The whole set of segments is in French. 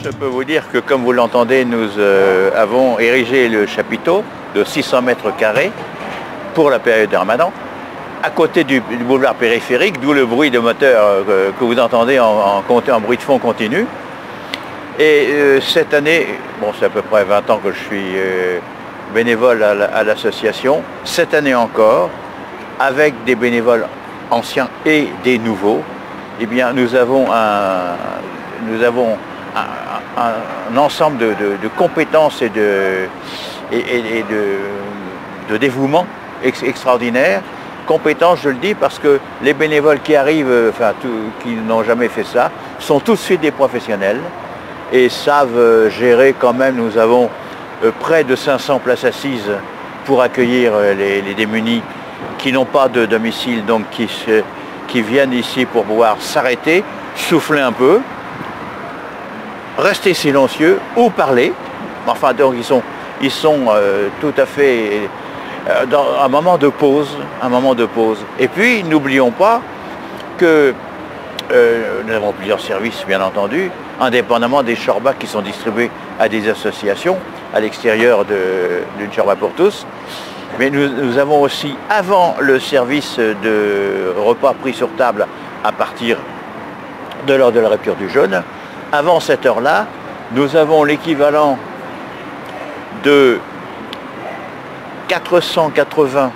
Je peux vous dire que, comme vous l'entendez, nous avons érigé le chapiteau de 600 mètres carrés pour la période du Ramadan, à côté du boulevard périphérique, d'où le bruit de moteur que vous entendez en bruit de fond continu. Et cette année, bon, c'est à peu près 20 ans que je suis bénévole à l'association, cette année encore, avec des bénévoles anciens et des nouveaux, eh bien, nous avons un ensemble de compétences et de dévouement extraordinaire. Compétences, je le dis, parce que les bénévoles qui arrivent, qui n'ont jamais fait ça, sont tout de suite des professionnels et savent gérer quand même. Nous avons près de 500 places assises pour accueillir les démunis qui n'ont pas de domicile, donc qui viennent ici pour pouvoir s'arrêter, souffler un peu, rester silencieux ou parler. Enfin, donc ils sont tout à fait dans un moment de pause, Et puis, n'oublions pas que nous avons plusieurs services, bien entendu, indépendamment des chorbas qui sont distribués à des associations à l'extérieur d'une chorba pour tous. Mais nous avons aussi, avant le service de repas pris sur table à partir de l'heure de la rupture du jeûne, avant cette heure-là, nous avons l'équivalent de 480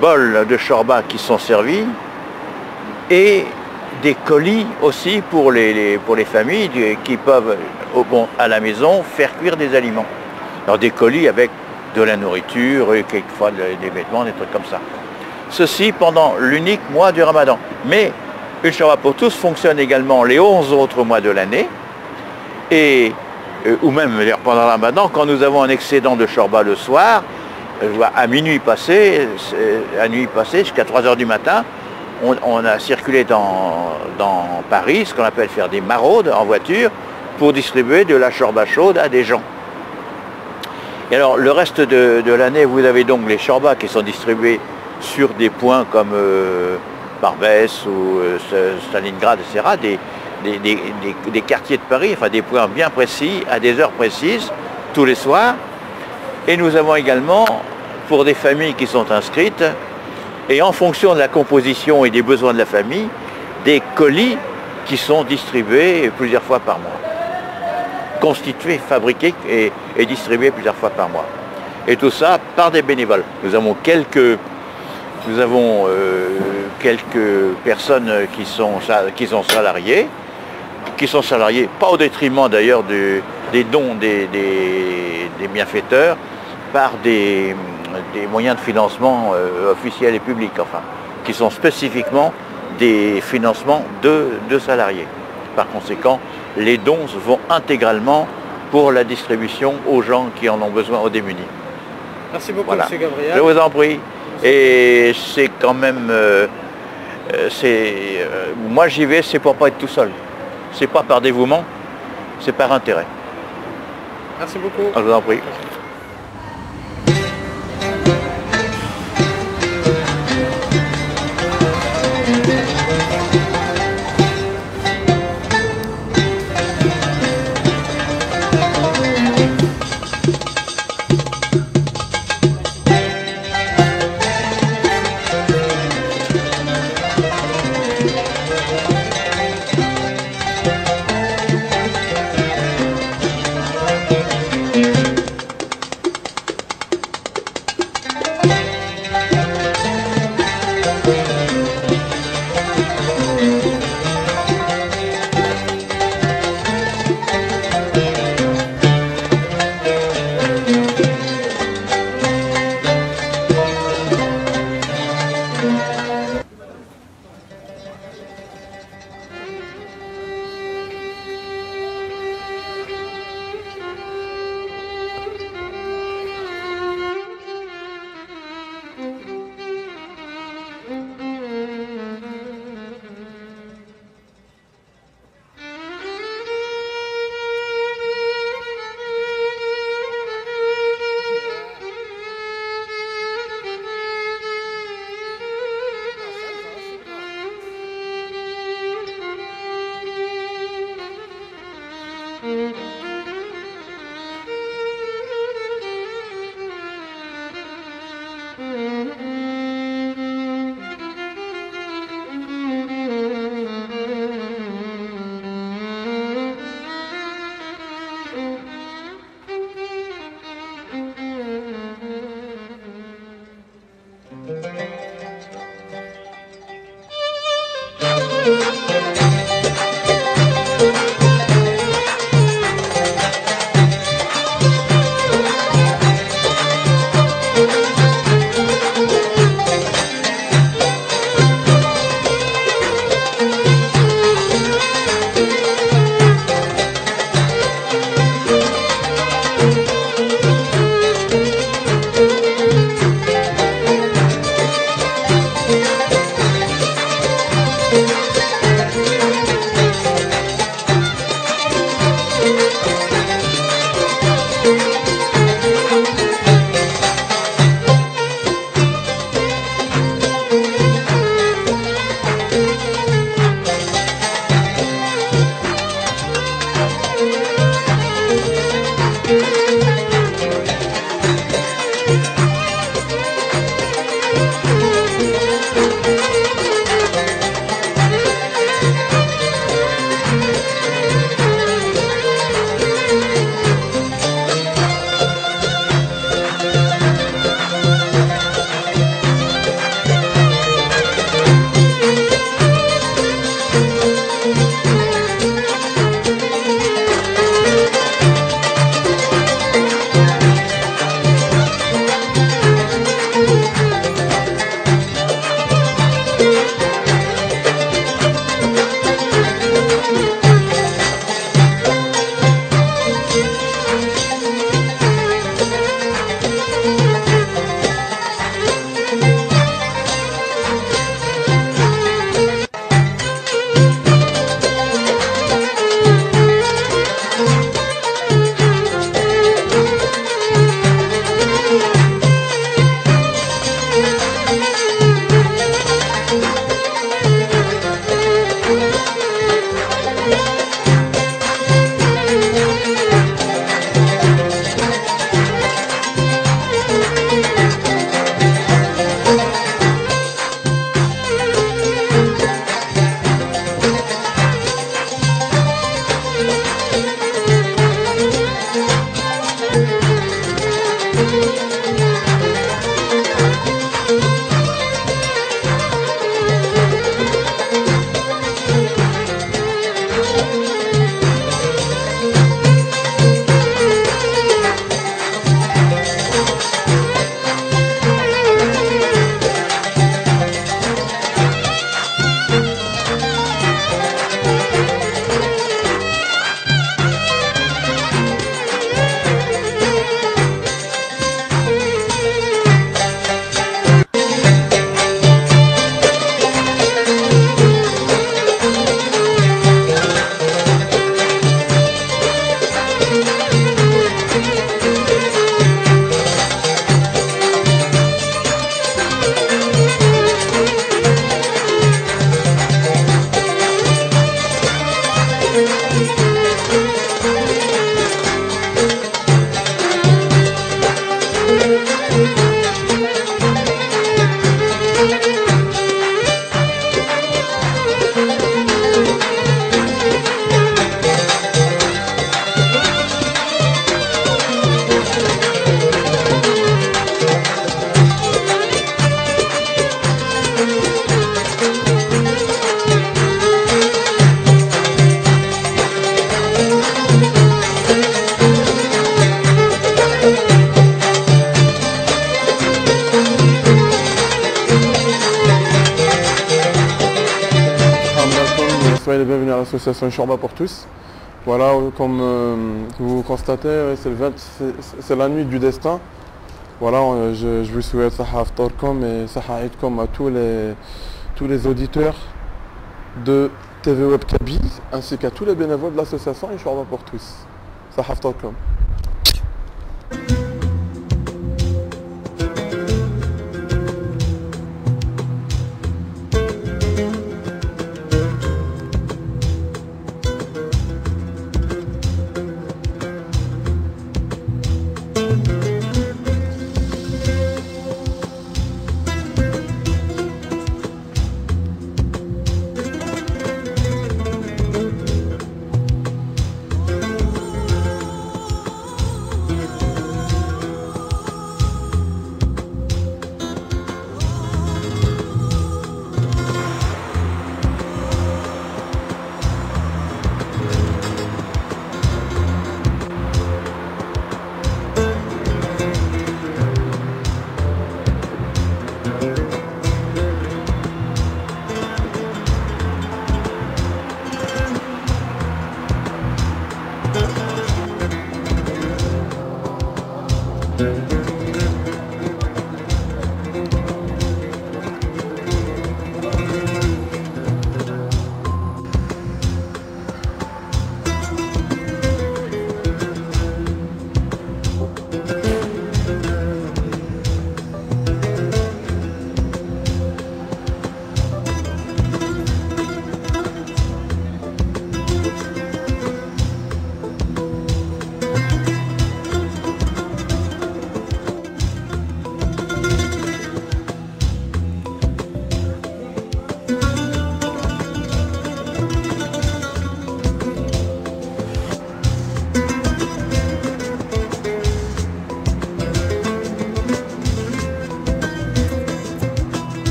bols de shorba qui sont servis et des colis aussi pour les familles qui peuvent à la maison faire cuire des aliments. Alors des colis avec de la nourriture et quelquefois des vêtements, des trucs comme ça. Ceci pendant l'unique mois du Ramadan. Mais une shorba pour tous fonctionne également les 11 autres mois de l'année et ou même pendant le Ramadan, quand nous avons un excédent de shorba le soir, à minuit passé, jusqu'à 3 h du matin, on a circulé dans Paris, ce qu'on appelle faire des maraudes en voiture, pour distribuer de la shorba chaude à des gens. Et alors, le reste de l'année, vous avez donc les shorbas qui sont distribués sur des points comme Barbès ou Stalingrad, etc., des quartiers de Paris, enfin des points bien précis, à des heures précises, tous les soirs. Et nous avons également, pour des familles qui sont inscrites, et en fonction de la composition et des besoins de la famille, des colis qui sont distribués plusieurs fois par mois. Constitués, fabriqués et distribués plusieurs fois par mois. Et tout ça par des bénévoles. Nous avons quelques personnes qui sont salariées, pas au détriment d'ailleurs des dons des bienfaiteurs, par des moyens de financement officiels et publics, enfin, qui sont spécifiquement des financements de salariés. Par conséquent, les dons vont intégralement pour la distribution aux gens qui en ont besoin, aux démunis. Merci beaucoup, voilà. M. Gabriel. Je vous en prie. Et c'est quand même... moi j'y vais, c'est pour pas être tout seul. C'est pas par dévouement, c'est par intérêt. Merci beaucoup. Je vous en prie. soyez les bienvenus à l'association Chorba pour tous. Voilà, comme vous constatez, c'est la nuit du destin. Voilà, je vous souhaite Saha Aftorkom et Saha Aidkom à tous les auditeurs de TV Web Kabylie ainsi qu'à tous les bénévoles de l'association Chorba pour tous. Saha Aftorkom.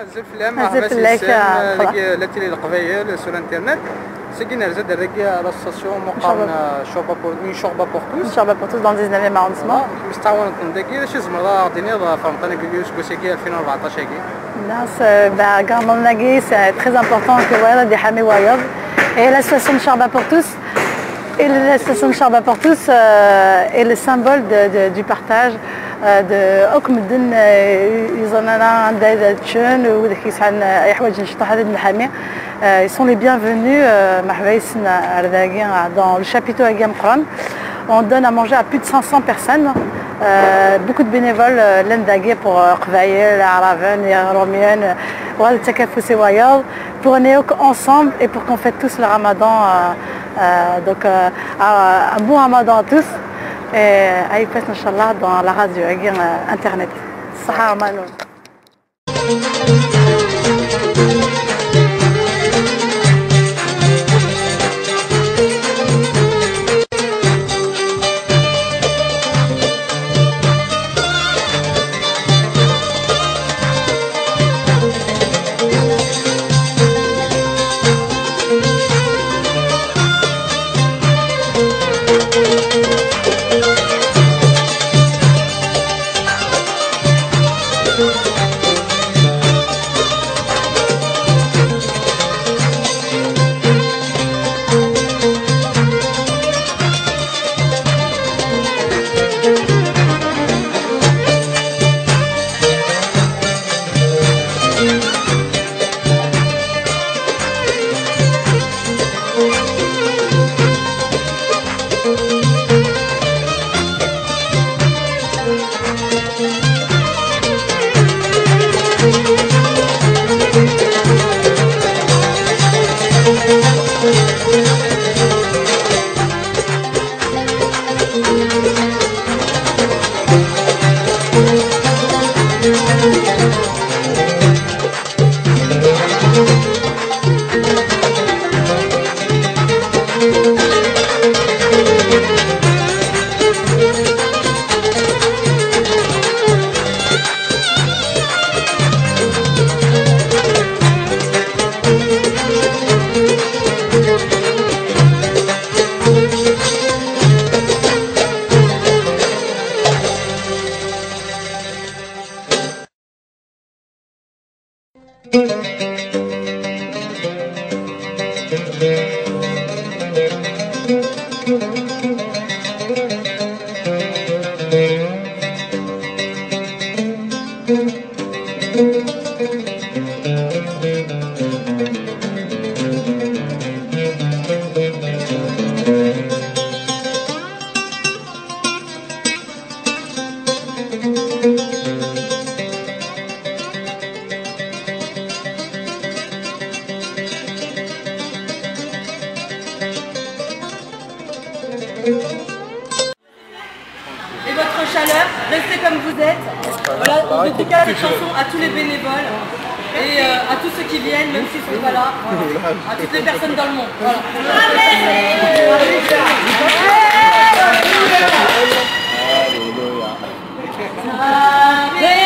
الفلام هزف لك لا تيلي القبايل sur internet سكينا زاد الرقيه l'association مقام شوربه بورتوس dans le 19e arrondissement. مستعونه تندقي شي زمره عطيني فهمتني كيوس كوسيكي 2014 هكي الناس Garmon Nagui, c'est très important que voilà des Hamé Wayov et l'association de Chorba pour tous. Et l'association de Chorba pour tous est le symbole du partage de Okmeden يظننا عند تشون وذاك يسعن أي حوايج نشطح هذا الحامي. Ils sont les bienvenus dans le chapiteau Agam Qran. On donne à manger à plus de 500 personnes. Beaucoup de bénévoles l'endagé pour Qvaïel, Araven, Romienne, Takafoussé Wayal, pour on est ensemble et pour qu'on fête tous le Ramadan. Donc un bon Ramadan à tous et à y passer Inch'Allah dans la radio internet. Sahara Manoul. Et votre chaleur, restez comme vous êtes. Voilà, on dédicace cette chanson à tous les bénévoles et à tous ceux qui viennent, même s'ils ne sont pas là, voilà. À toutes les personnes dans le monde. Voilà. Alléluia.